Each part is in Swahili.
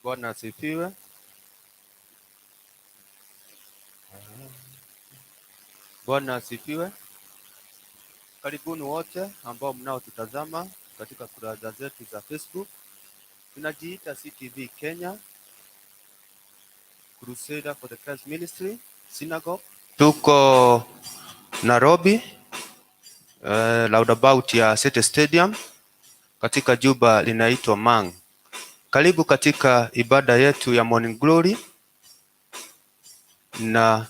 Bwana asifiwe. Bwana asifiwe. Karibuni wote ambao mnaotutazama katika kurasa zetu za Facebook. Tunajiita CTV Kenya, Crusader for the Christ Ministry Synagogue. Tuko Nairobi, roundabout ya City Stadium katika jumba linaitwa Mang. Karibu katika ibada yetu ya Morning Glory, na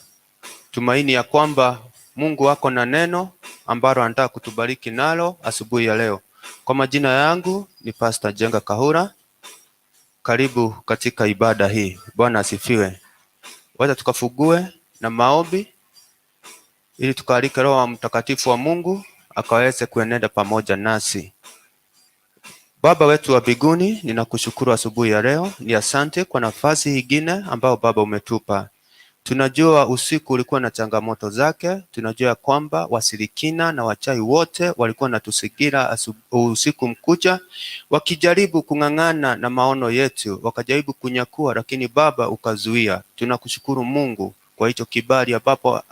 tumaini ya kwamba Mungu wako na neno ambalo anataka kutubariki nalo asubuhi ya leo. Kwa majina yangu ni Pastor Jenga Kahura. Karibu katika ibada hii. Bwana asifiwe. Wacha tukafugue na maombi ili tukaalike Roho Mtakatifu wa Mungu akaweze kuenenda pamoja nasi. Baba wetu wa mbinguni, ninakushukuru asubuhi ya leo. Ni asante kwa nafasi nyingine ambayo Baba umetupa. Tunajua usiku ulikuwa na changamoto zake. Tunajua kwamba wasirikina na wachai wote walikuwa natusigira usiku mkucha, wakijaribu kung'ang'ana na maono yetu, wakajaribu kunyakua, lakini Baba ukazuia. Tunakushukuru Mungu kwa hicho kibali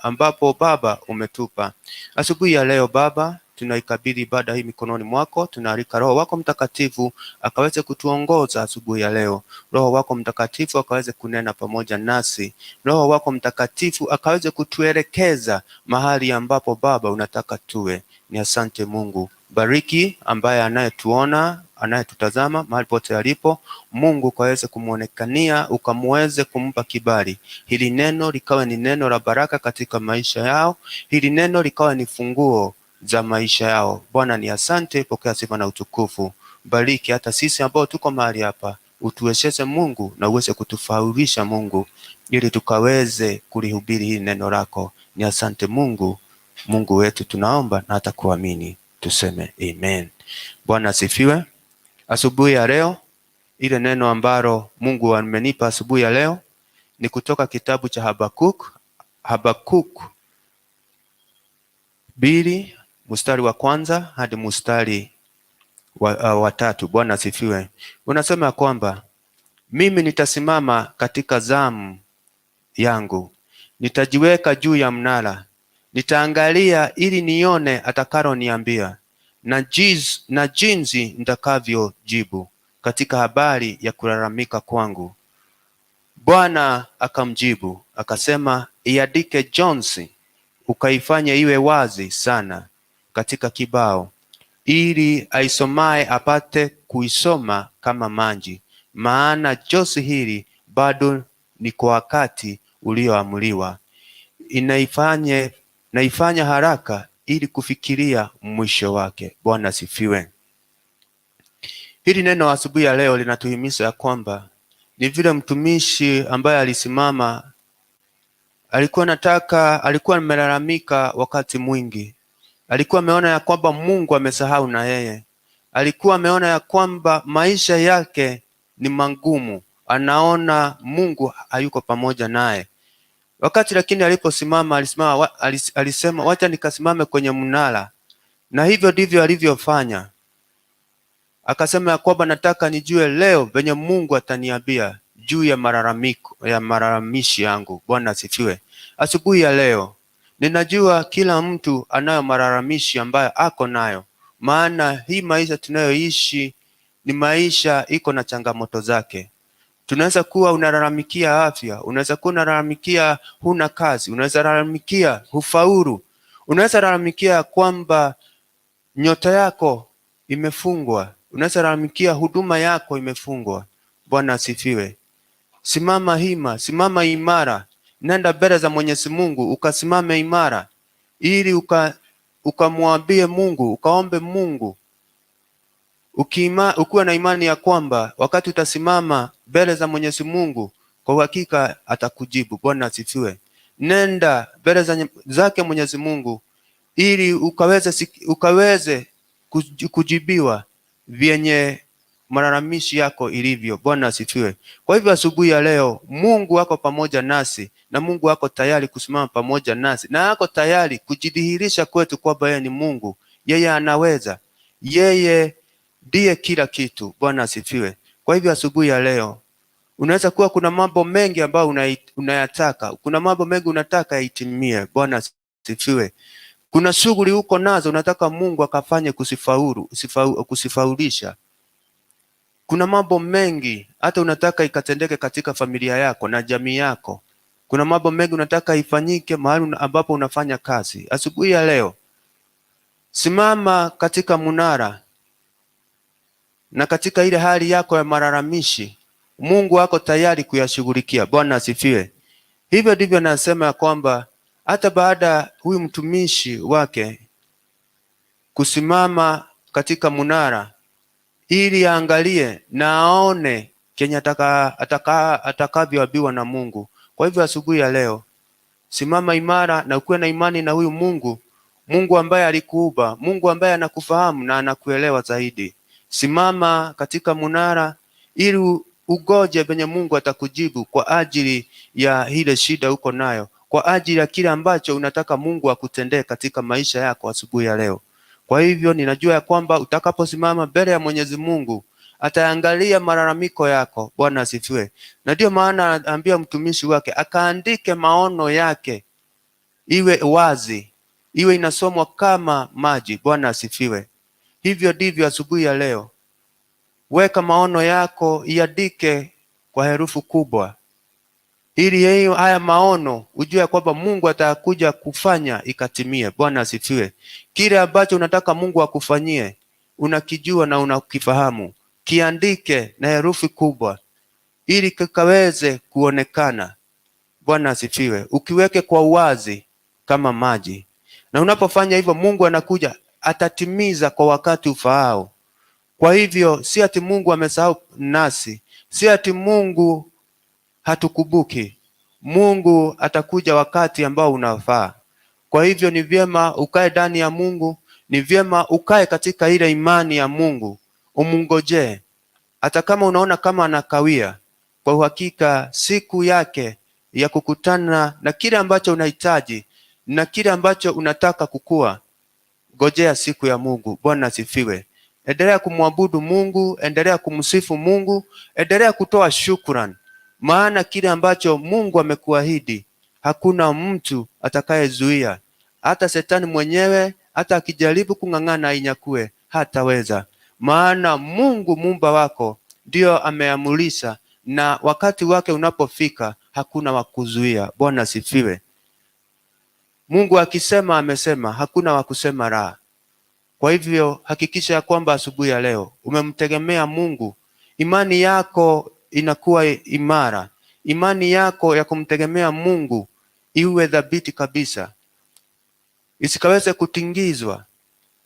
ambapo Baba umetupa. Asubuhi ya leo Baba, tunaikabidhi ibada hii mikononi mwako. Tunaalika Roho wako Mtakatifu akaweze kutuongoza asubuhi ya leo. Roho wako Mtakatifu akaweze kunena pamoja nasi. Roho wako Mtakatifu akaweze kutuelekeza mahali ambapo Baba unataka tuwe. Ni asante Mungu. Bariki ambaye anayetuona, anayetutazama mahali pote alipo. Mungu kaweze kumuonekania, ukamweze kumpa kibali. Hili neno likawa ni neno la baraka katika maisha yao. Hili neno likawa ni funguo za maisha yao. Bwana ni asante, pokea sifa na utukufu. Bariki hata sisi ambao tuko mahali hapa. Utuwezeshe Mungu na uweze kutufaulisha Mungu, ili tukaweze kulihubiri hili neno lako. Ni asante Mungu, Mungu wetu tunaomba na hata kuamini. Tuseme amen. Bwana asifiwe. Asubuhi ya leo, ile neno ambalo Mungu amenipa asubuhi ya leo ni kutoka kitabu cha Habakuk 2 mstari wa kwanza hadi mstari wa 3. Bwana asifiwe. Unasema kwamba mimi nitasimama katika zamu yangu, nitajiweka juu ya mnara, nitaangalia ili nione atakaloniambia na jinsi nitakavyojibu katika habari ya kulalamika kwangu. Bwana akamjibu akasema, iandike jonsi, ukaifanye iwe wazi sana katika kibao, ili aisomaye apate kuisoma kama maji, maana jonsi hili bado ni kwa wakati ulioamriwa. Naifanya haraka ili kufikiria mwisho wake. Bwana asifiwe. Hili neno asubuhi ya leo linatuhimiza ya kwamba ni vile mtumishi ambaye alisimama, alikuwa amelalamika wakati mwingi. Alikuwa ameona ya kwamba Mungu amesahau na yeye. Alikuwa ameona ya kwamba maisha yake ni magumu. Anaona Mungu hayuko pamoja naye. Wakati lakini alisema wacha nikasimame kwenye mnara. Na hivyo ndivyo alivyofanya. Akasema ya kwamba nataka nijue leo venye Mungu ataniambia juu ya malalamishi yangu. Bwana asifiwe. Asubuhi ya leo ninajua kila mtu anayo malalamishi ambayo ako nayo, maana hii maisha tunayoishi ni maisha iko na changamoto zake. Tunaweza kuwa unalalamikia afya, unaweza kuwa unalalamikia huna kazi, unaweza lalamikia hufaulu, unaweza lalamikia kwamba nyota yako imefungwa, unaweza lalamikia huduma yako imefungwa. Bwana asifiwe. Simama imara. Nenda mbele za Mwenyezi Mungu ukasimame imara, ili ukamwambie Mungu, ukaombe Mungu. Ukiwa na imani ya kwamba wakati utasimama mbele za Mwenyezi Mungu, kwa uhakika atakujibu. Bwana asifiwe. Nenda mbele zake Mwenyezi Mungu ili ukaweze kujibiwa vyenye malalamishi yako ilivyo. Bwana asifiwe. Kwa hivyo asubuhi ya leo Mungu wako pamoja nasi, na Mungu wako tayari kusimama pamoja nasi, na ako tayari kujidhihirisha kwetu kwamba yeye ni Mungu. Yeye anaweza. Yeye ndiye kila kitu. Bwana asifiwe. Kwa hivyo asubuhi ya leo Unaweza kuwa kuna mambo mengi ambayo unayataka, kuna mambo mengi unataka yatimie. Bwana asifiwe. Kuna shughuli uko nazo unataka Mungu akafanye kusifaulisha. Kuna mambo mengi hata unataka ikatendeke katika familia yako na jamii yako. Kuna mambo mengi unataka ifanyike mahali ambapo unafanya kazi. Asubuhi ya leo, simama katika munara na katika ile hali yako ya malalamishi, Mungu ako tayari kuyashughulikia. Bwana asifiwe. Hivyo ndivyo nasema ya kwamba hata baada huyu mtumishi wake kusimama katika munara ili aangalie na aone kenye atakavyoambiwa na Mungu. Kwa hivyo asubuhi ya leo, simama imara na ukuwe na imani na huyu Mungu, Mungu ambaye alikuumba, Mungu ambaye anakufahamu na anakuelewa zaidi. Simama katika munara ili ugoje venye Mungu atakujibu kwa ajili ya ile shida uko nayo, kwa ajili ya kile ambacho unataka Mungu akutendee katika maisha yako asubuhi ya leo. Kwa hivyo ninajua ya kwamba utakaposimama mbele ya Mwenyezi Mungu ataangalia malalamiko yako. Bwana asifiwe. Na ndio maana anaambia mtumishi wake akaandike maono yake, iwe wazi, iwe inasomwa kama maji. Bwana asifiwe. Hivyo ndivyo asubuhi ya leo, weka maono yako, iandike kwa herufi kubwa, ili haya maono ujue kwamba Mungu atakuja kufanya ikatimie. Bwana asifiwe. Kile ambacho unataka Mungu akufanyie unakijua na unakifahamu, kiandike na herufi kubwa ili kikaweze kuonekana. Bwana asifiwe. Ukiweke kwa uwazi kama maji, na unapofanya hivyo Mungu anakuja atatimiza kwa wakati ufaao. Kwa hivyo si ati Mungu amesahau nasi, si ati Mungu hatukubuki. Mungu atakuja wakati ambao unafaa. Kwa hivyo ni vyema ukae ndani ya Mungu, ni vyema ukae katika ile imani ya Mungu, umungojee. Hata kama unaona kama anakawia, kwa uhakika siku yake ya kukutana na kile ambacho unahitaji na kile ambacho unataka kukua, ngojea siku ya Mungu. Bwana asifiwe. Endelea kumwabudu Mungu, endelea kumsifu Mungu, endelea kutoa shukrani, maana kile ambacho Mungu amekuahidi hakuna mtu atakayezuia. Hata Shetani mwenyewe hata akijaribu kung'ang'ana ainyakue hataweza, maana Mungu muumba wako ndio ameamulisha, na wakati wake unapofika hakuna wakuzuia. Bwana asifiwe. Mungu akisema amesema, hakuna wakusema la. Kwa hivyo hakikisha ya kwamba asubuhi ya leo umemtegemea Mungu, imani yako inakuwa imara, imani yako ya kumtegemea Mungu iwe dhabiti kabisa, isikaweze kutingizwa,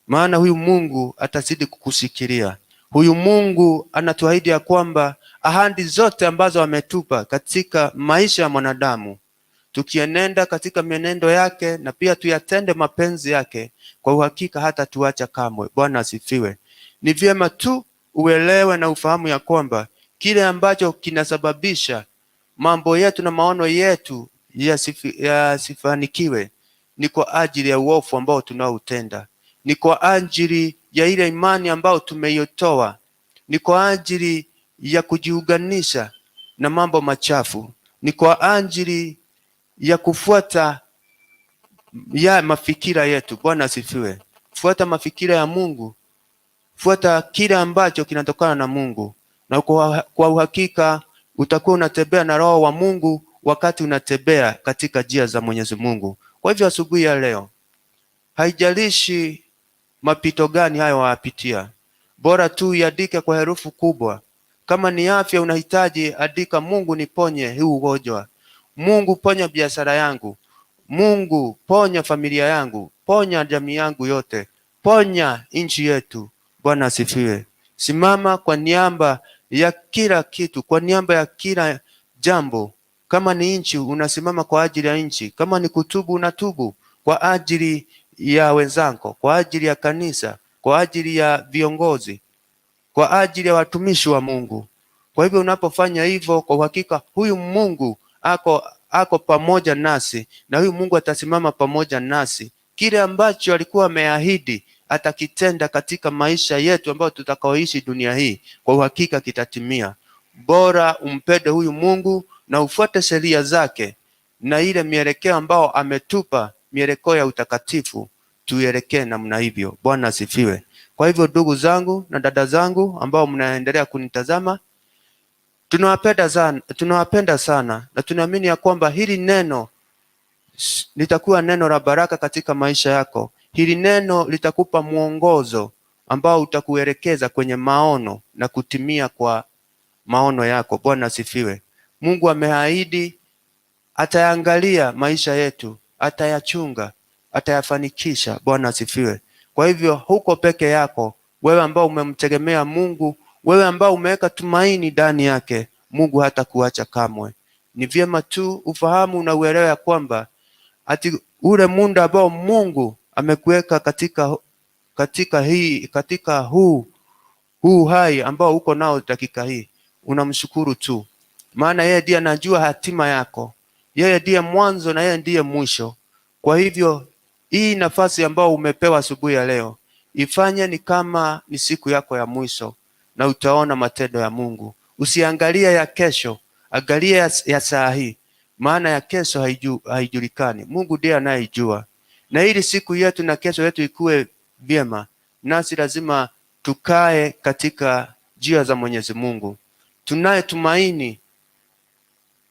maana huyu Mungu atazidi kukushikilia. Huyu Mungu anatuahidi ya kwamba ahadi zote ambazo ametupa katika maisha ya mwanadamu, tukienenda katika mienendo yake na pia tuyatende mapenzi yake, kwa uhakika hata tuacha kamwe. Bwana asifiwe. Ni vyema tu uelewe na ufahamu ya kwamba kile ambacho kinasababisha mambo yetu na maono yetu yasifanikiwe ni kwa ajili ya uovu ambao tunaoutenda, ni kwa ajili ya ile imani ambayo tumeiotoa, ni kwa ajili ya kujiunganisha na mambo machafu, ni kwa ajili ya kufuata ya mafikira yetu. Bwana asifiwe. Fuata mafikira ya Mungu, fuata kile ambacho kinatokana na Mungu, na kwa uhakika utakuwa unatembea na Roho wa Mungu wakati unatembea katika njia za Mwenyezi Mungu. Kwa hivyo asubuhi ya leo, haijalishi mapito gani hayo wayapitia, bora tu iandike kwa herufi kubwa. Kama ni afya unahitaji, andika Mungu niponye huu ugonjwa, Mungu ponya biashara yangu, Mungu ponya familia yangu, ponya jamii yangu yote, ponya nchi yetu. Bwana asifiwe. Simama kwa niaba ya kila kitu, kwa niaba ya kila jambo. Kama ni nchi, unasimama kwa ajili ya nchi. Kama ni kutubu, unatubu kwa ajili ya wenzako, kwa ajili ya kanisa, kwa ajili ya viongozi, kwa ajili ya watumishi wa Mungu. Kwa hivyo unapofanya hivyo, kwa uhakika huyu Mungu ako pamoja nasi, na huyu Mungu atasimama pamoja nasi. Kile ambacho alikuwa ameahidi atakitenda katika maisha yetu ambayo tutakaoishi dunia hii, kwa uhakika kitatimia. bora umpende huyu Mungu na ufuate sheria zake na ile mielekeo ambao ametupa, mielekeo ya utakatifu, tuelekee namna hivyo. Bwana asifiwe. Kwa hivyo ndugu zangu na dada zangu ambao mnaendelea kunitazama, tunawapenda sana na tunaamini ya kwamba hili neno litakuwa neno la baraka katika maisha yako. Hili neno litakupa mwongozo ambao utakuelekeza kwenye maono na kutimia kwa maono yako. Bwana asifiwe. Mungu ameahidi atayaangalia maisha yetu, atayachunga, atayafanikisha. Bwana asifiwe. Kwa hivyo huko peke yako, wewe ambao umemtegemea Mungu, wewe ambao umeweka tumaini ndani yake, Mungu hatakuacha kamwe. Ni vyema tu ufahamu na uelewe ya kwamba ati ule muda ambao Mungu amekuweka katika huu hai ambao uko nao dakika hii, unamshukuru tu, maana yeye ndiye anajua hatima yako. Yeye ndiye mwanzo na yeye ndiye mwisho. Kwa hivyo hii nafasi ambayo umepewa asubuhi ya leo, ifanye ni kama ni siku yako ya mwisho, na utaona matendo ya Mungu. Usiangalie ya kesho, angalia ya saa hii, maana ya kesho haijulikani. Mungu ndiye anayejua. Na ili siku yetu na kesho yetu ikuwe vyema, nasi lazima tukae katika njia za Mwenyezi Mungu. Tunaye tumaini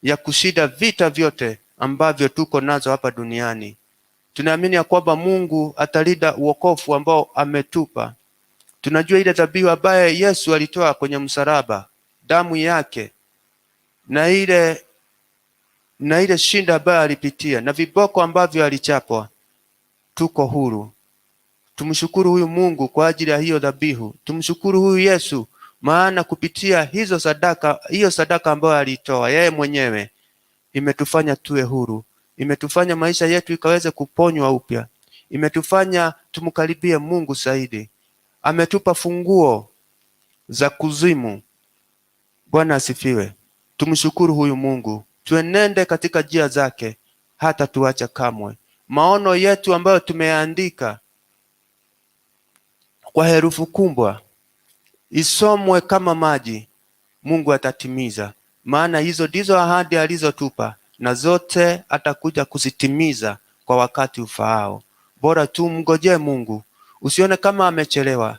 ya kushinda vita vyote ambavyo tuko nazo hapa duniani. Tunaamini ya kwamba Mungu atalinda uokovu ambao ametupa. Tunajua ile dhabihu ambaye Yesu alitoa kwenye msalaba, damu yake na ile shinda ambayo alipitia na viboko ambavyo alichapwa, tuko huru. Tumshukuru huyu Mungu kwa ajili ya hiyo dhabihu. Tumshukuru huyu Yesu, maana kupitia hiyo sadaka ambayo alitoa yeye mwenyewe, imetufanya tuwe huru, imetufanya maisha yetu ikaweze kuponywa upya, imetufanya tumkaribie Mungu zaidi, ametupa funguo za kuzimu. Bwana asifiwe. Tumshukuru huyu Mungu, tuenende katika njia zake, hata tuacha kamwe. Maono yetu ambayo tumeandika kwa herufi kubwa isomwe kama maji, Mungu atatimiza, maana hizo ndizo ahadi alizotupa, na zote atakuja kuzitimiza kwa wakati ufaao. Bora tu mngojee Mungu, usione kama amechelewa.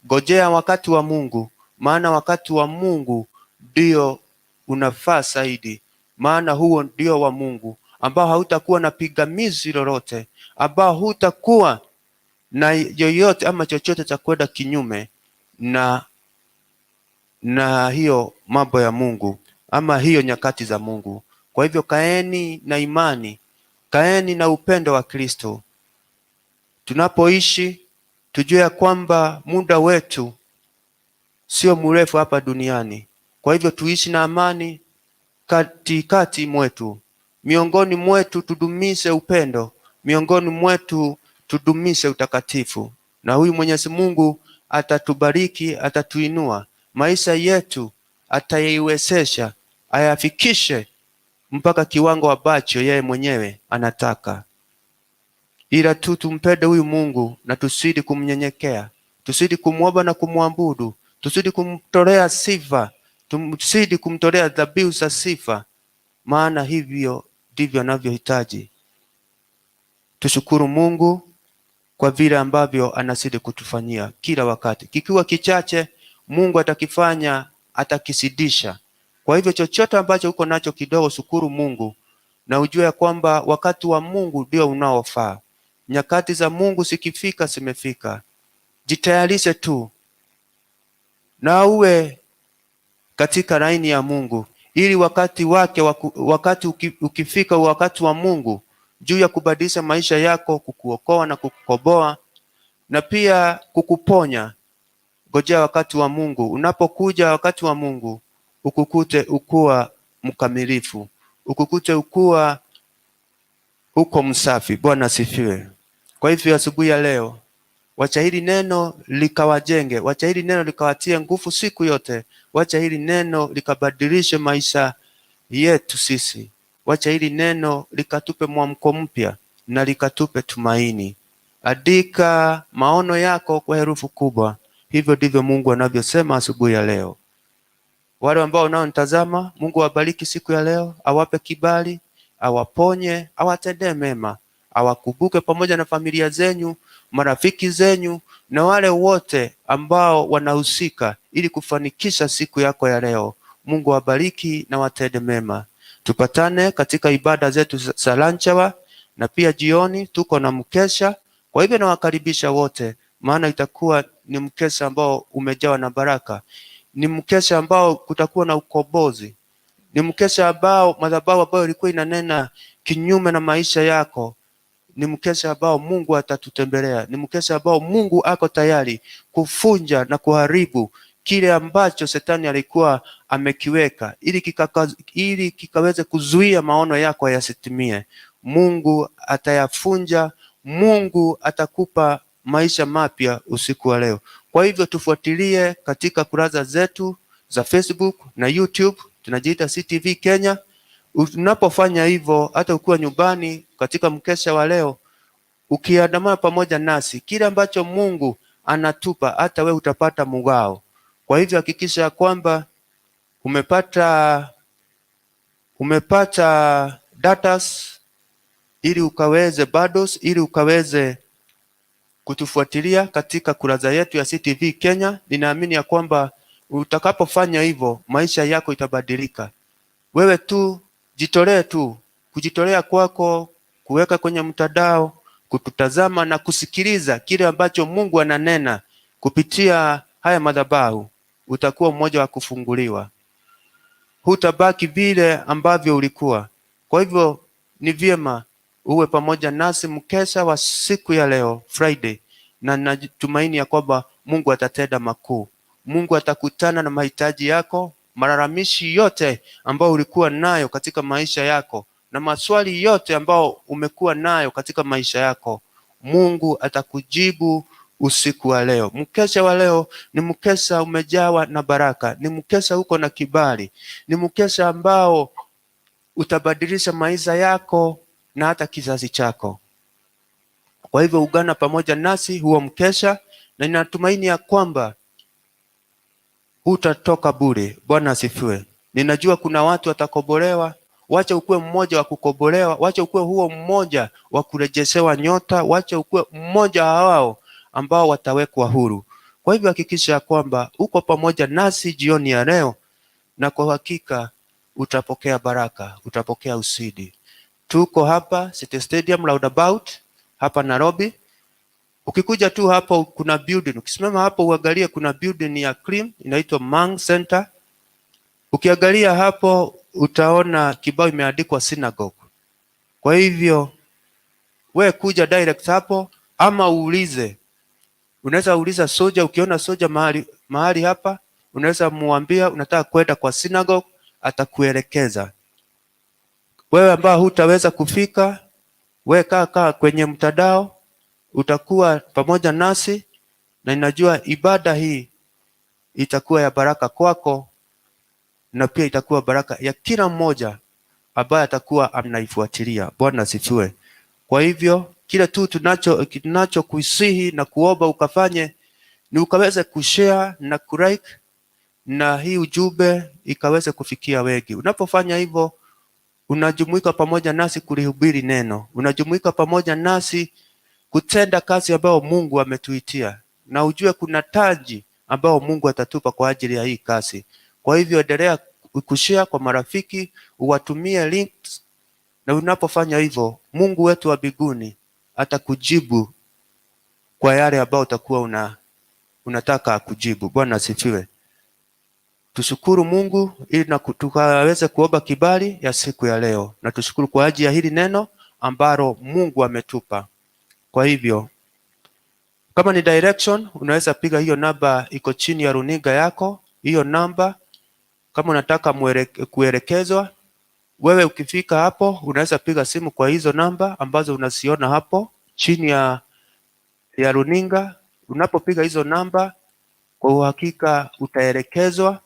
Ngojea wakati wa Mungu, maana wakati wa Mungu ndio unafaa zaidi, maana huo ndio wa Mungu ambao hautakuwa na pingamizi lolote, ambao hutakuwa na yoyote ama chochote cha kwenda kinyume na hiyo mambo ya Mungu ama hiyo nyakati za Mungu. Kwa hivyo kaeni na imani, kaeni na upendo wa Kristo. Tunapoishi tujue ya kwamba muda wetu sio mrefu hapa duniani. Kwa hivyo tuishi na amani katikati mwetu, miongoni mwetu tudumishe upendo, miongoni mwetu tudumishe utakatifu, na huyu Mwenyezi Mungu atatubariki, atatuinua, maisha yetu ataiwezesha ayafikishe mpaka kiwango ambacho yeye mwenyewe anataka. Ila tu tumpende huyu Mungu na tusidi kumnyenyekea, tusidi kumwomba na kumwabudu, tusidi kumtolea sifa, tusidi kumtolea dhabihu za sifa, maana hivyo ndivyo anavyohitaji. Tushukuru Mungu kwa vile ambavyo anazidi kutufanyia kila wakati. Kikiwa kichache, Mungu atakifanya, atakisidisha. Kwa hivyo chochote ambacho uko nacho kidogo, shukuru Mungu na ujue kwamba wakati wa Mungu ndio unaofaa. Nyakati za Mungu zikifika, zimefika. Jitayarishe tu na uwe katika laini ya Mungu, ili wakati wake ukifika, wakati wa Mungu juu ya kubadilisha maisha yako, kukuokoa na kukukomboa na pia kukuponya. Ngojea wakati wa Mungu. Unapokuja wakati wa Mungu, ukukute ukuwa mkamilifu, ukukute ukuwa uko msafi. Bwana asifiwe. Kwa hivyo asubuhi ya leo, wacha hili neno likawajenge, wacha hili neno likawatie nguvu siku yote, wacha hili neno likabadilishe maisha yetu sisi, wacha hili neno likatupe mwamko mpya na likatupe tumaini. Andika maono yako kwa herufi kubwa. Hivyo ndivyo Mungu anavyosema asubuhi ya leo. Wale ambao wanaonitazama, Mungu awabariki siku ya leo, awape kibali, awaponye, awatendee mema, awakumbuke pamoja na familia zenyu, marafiki zenyu na wale wote ambao wanahusika ili kufanikisha siku yako ya leo. Mungu awabariki na watende mema. Tupatane katika ibada zetu za lanchawa na pia jioni tuko na mkesha. Kwa hivyo nawakaribisha wote, maana itakuwa ni mkesha ambao umejawa na baraka. Ni mkesha ambao kutakuwa na ukombozi. Ni mkesha ambao madhabahu ambayo ilikuwa inanena kinyume na maisha yako, ni mkesha ambao Mungu atatutembelea. Ni mkesha ambao Mungu ako tayari kufunja na kuharibu kile ambacho Shetani alikuwa amekiweka ili kikaweze kuzuia maono yako yasitimie. Mungu atayafunja. Mungu atakupa maisha mapya usiku wa leo. Kwa hivyo tufuatilie katika kurasa zetu za Facebook na YouTube, tunajiita CTV Kenya. Unapofanya hivyo, hata ukiwa nyumbani katika mkesha wa leo, ukiandamana pamoja nasi, kile ambacho Mungu anatupa hata we utapata mgao. Kwa hivyo hakikisha kwamba umepata datas ili ukaweze kutufuatilia katika kurasa yetu ya CTV Kenya. Ninaamini ya kwamba utakapofanya hivyo maisha yako itabadilika. Wewe tu jitolee tu, kujitolea kwako, kuweka kwenye mtandao, kututazama na kusikiliza kile ambacho Mungu ananena kupitia haya madhabahu, utakuwa mmoja wa kufunguliwa. Hutabaki vile ambavyo ulikuwa. Kwa hivyo ni vyema uwe pamoja nasi mkesha wa siku ya leo Friday, na natumaini ya kwamba Mungu atatenda makuu. Mungu atakutana na mahitaji yako, malalamishi yote ambayo ulikuwa nayo katika maisha yako na maswali yote ambayo umekuwa nayo katika maisha yako. Mungu atakujibu usiku wa leo. Mkesha wa leo ni mkesha umejawa na baraka, ni mkesha uko na kibali, ni mkesha ambao utabadilisha maisha yako na hata kizazi chako. Kwa hivyo ungana pamoja nasi huo mkesha, na ninatumaini ya kwamba hutatoka bure. Bwana asifiwe. Ninajua kuna watu watakombolewa. Wacha ukuwe mmoja wa kukombolewa, wacha ukuwe huo mmoja wa kurejeshewa nyota, wacha ukuwe mmoja wao ambao watawekwa huru. Kwa hivyo hakikisha kwamba uko pamoja nasi jioni ya leo, na kwa hakika utapokea baraka, utapokea ushindi. Tuko hapa City Stadium Roundabout hapa Nairobi. Ukikuja tu hapo kuna building, ukisimama hapo uangalie kuna building ya Cream inaitwa Mang Center. Ukiangalia hapo utaona kibao imeandikwa synagogue. Kwa hivyo we kuja direct hapo, ama uulize. Unaweza uliza soja, ukiona soja mahali hapa, unaweza muambia unataka kwenda kwa synagogue, atakuelekeza. Wewe ambao hutaweza kufika, we kaa kwenye mtandao, utakuwa pamoja nasi, na ninajua ibada hii itakuwa ya baraka kwako, na pia itakuwa baraka ya kila mmoja ambaye atakuwa anaifuatilia. Bwana asifiwe. Kwa hivyo kile tu tunachokusihi na kuomba ukafanye ni ukaweze kushare na kulike, na hii ujumbe ikaweze kufikia wengi. Unapofanya hivyo, unajumuika pamoja nasi kulihubiri neno, unajumuika pamoja nasi kutenda kazi ambayo Mungu ametuitia, na ujue kuna taji ambayo Mungu atatupa kwa ajili ya hii kazi. Kwa hivyo endelea kushare kwa marafiki, uwatumie links, na unapofanya hivyo Mungu wetu wa mbinguni atakujibu kwa yale ambayo utakuwa unataka akujibu. Bwana asifiwe. Tushukuru Mungu ili na tukaweze kuomba kibali ya siku ya leo, na tushukuru kwa ajili ya hili neno ambalo Mungu ametupa. Kwa hivyo kama ni direction, unaweza piga hiyo namba iko chini ya runinga yako, hiyo namba. Kama unataka kuelekezwa, wewe ukifika hapo unaweza piga simu kwa hizo namba ambazo unaziona hapo chini ya runinga. Unapopiga hizo namba, kwa uhakika utaelekezwa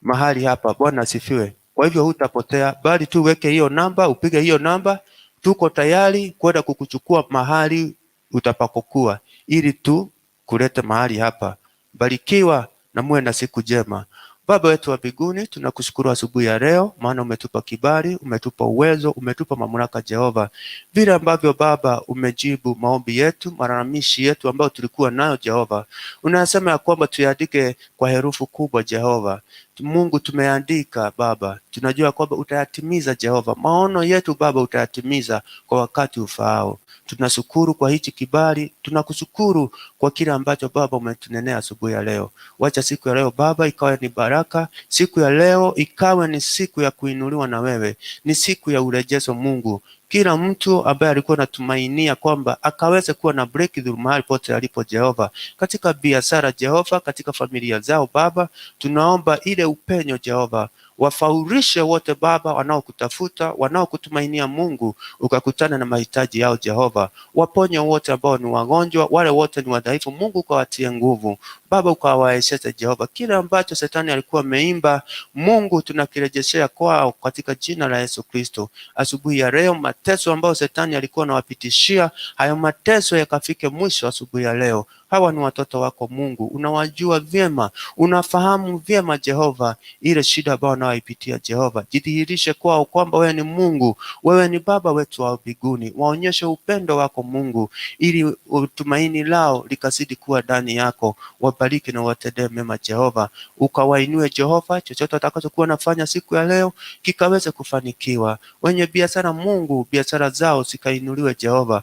mahali hapa. Bwana asifiwe. Kwa hivyo hutapotea, bali tu weke hiyo namba, upige hiyo namba, tuko tayari kwenda kukuchukua mahali utapakokuwa, ili tu kulete mahali hapa. Barikiwa na muwe na siku njema. Baba wetu wa mbinguni, tunakushukuru asubuhi ya leo, maana umetupa kibali, umetupa uwezo, umetupa mamlaka Jehova. Vile ambavyo Baba umejibu maombi yetu, malalamishi yetu ambayo tulikuwa nayo Jehova, unasema ya kwamba tuyaandike kwa herufi kubwa Jehova. Mungu, tumeandika Baba, tunajua kwamba utayatimiza Jehova. Maono yetu Baba utayatimiza kwa wakati ufaao. Tunashukuru kwa hichi kibali, tunakushukuru kwa kile ambacho Baba umetunenea asubuhi ya leo. Wacha siku ya leo Baba ikawe ni baraka, siku ya leo ikawe ni siku ya kuinuliwa na wewe, ni siku ya urejesho Mungu. Kila mtu ambaye alikuwa anatumainia kwamba akaweze kuwa na breakthrough mahali pote alipo Jehova, katika biashara Jehova, katika familia zao Baba, tunaomba ile upenyo Jehova, wafaurishe wote Baba wanaokutafuta, wanaokutumainia Mungu, ukakutana na mahitaji yao Jehova. Waponye wote ambao ni wagonjwa, wale wote ni wadhaifu Mungu, ukawatie nguvu Baba, ukawawezeshe Jehova. Kile ambacho Shetani alikuwa ameimba Mungu, tunakirejeshea kwao katika jina la Yesu Kristo. Asubuhi ya leo mateso ambayo Shetani alikuwa anawapitishia, hayo mateso yakafike mwisho asubuhi ya leo. Hawa ni watoto wako Mungu, unawajua vyema, unafahamu vyema Jehova ile shida ambayo wanaoipitia Jehova. Jidhihirishe kwao kwamba wewe ni Mungu, wewe ni Baba wetu wa mbinguni. Waonyeshe upendo wako Mungu, ili tumaini lao likazidi kuwa ndani yako. Wabariki na watendee mema Jehova, ukawainue Jehova. Chochote watakachokuwa nafanya siku ya leo kikaweze kufanikiwa. Wenye biashara Mungu, biashara zao zikainuliwe Jehova.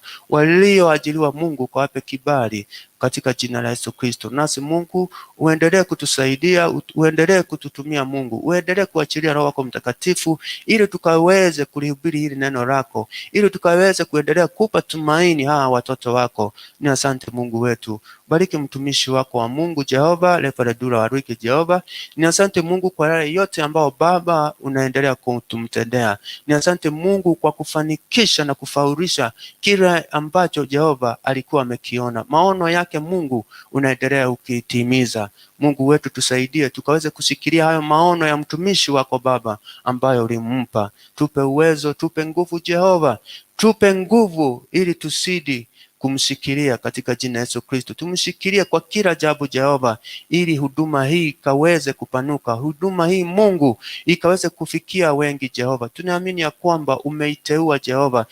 Walioajiriwa Mungu, kawape kibali katika jina la Yesu Kristo. Nasi Mungu uendelee kutusaidia, uendelee kututumia Mungu, uendelee kuachilia Roho wako Mtakatifu ili tukaweze kulihubiri hili neno lako, ili tukaweze kuendelea kupa tumaini hawa watoto wako. Ni asante Mungu wetu. Bariki mtumishi wako wa Mungu Jehova, Reverend Dula Warwike Jehova. Ni asante Mungu kwa yale yote ambao Baba unaendelea kutumtendea. Ni asante Mungu kwa kufanikisha na kufaurisha kile ambacho Jehova alikuwa amekiona. Maono yake Mungu unaendelea ukitimiza. Mungu wetu tusaidie tukaweze kushikilia hayo maono ya mtumishi wako Baba ambayo ulimpa. Tupe uwezo, tupe nguvu Jehova. Tupe nguvu ili tusidi kumshikilia katika jina Yesu Kristo. Tumshikilie kwa kila jambo Jehova, ili huduma hii ikaweze kupanuka. Huduma hii Mungu ikaweze kufikia wengi Jehova. Tunaamini ya kwamba umeiteua Jehova.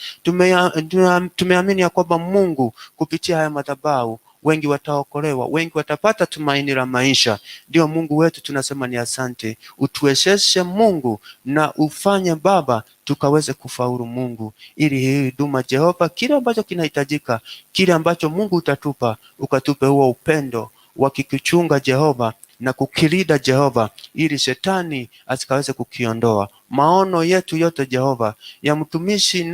Tumeamini ya kwamba Mungu kupitia haya madhabahu wengi wataokolewa, wengi watapata tumaini la maisha. Ndio Mungu wetu tunasema ni asante. Utuwezeshe Mungu na ufanye Baba tukaweze kufaulu Mungu, ili hii huduma Jehova, kile ambacho kinahitajika, kile ambacho Mungu utatupa, ukatupe huo upendo wa kukichunga Jehova na kukilida Jehova, ili shetani asikaweze kukiondoa. Maono yetu yote Jehova ya mtumishi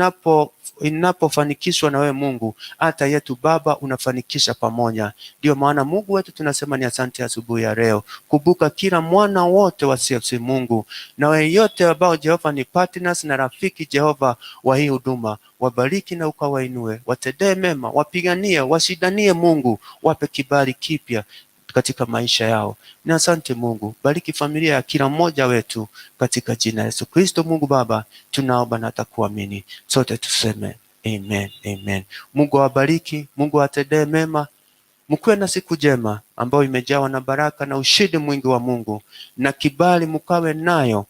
inapofanikishwa na wewe Mungu, hata yetu Baba unafanikisha pamoja. Ndio maana Mungu wetu tunasema ni asante asubuhi ya leo. Kumbuka kila mwana wote wa CFC Mungu, na wewe yote ambao Jehova ni partners na rafiki Jehova wa hii huduma, wabariki na ukawainue, watendee mema, wapiganie, washidanie Mungu, wape kibali kipya katika maisha yao. Na asante Mungu, bariki familia ya kila mmoja wetu katika jina la Yesu Kristo. Mungu Baba, tunaomba na takuamini. Sote tuseme amen, amen. Mungu awabariki, Mungu atendee mema. Mkuwe na siku njema ambayo imejawa na baraka na ushindi mwingi wa Mungu, na kibali mkawe nayo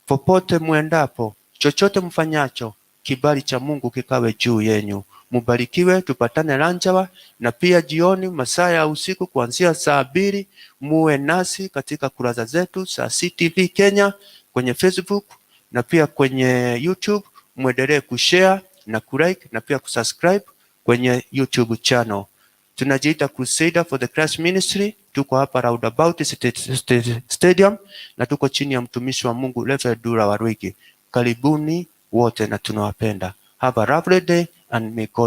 popote muendapo, chochote mfanyacho, kibali cha Mungu kikawe juu yenyu. Mubarikiwe, tupatane Lanjawa, na pia jioni masaa ya usiku kuanzia saa 2 muwe nasi katika kurasa zetu za CTV Kenya kwenye Facebook na pia kwenye YouTube. Muendelee kushare na kulike na pia kusubscribe kwenye YouTube channel. Tunajiita Crusader for the Christ Ministry. Tuko hapa Roundabout Stadium na tuko chini ya mtumishi wa Mungu Reverend Dula Warwike. Karibuni wote na tunawapenda. Have a lovely day and may God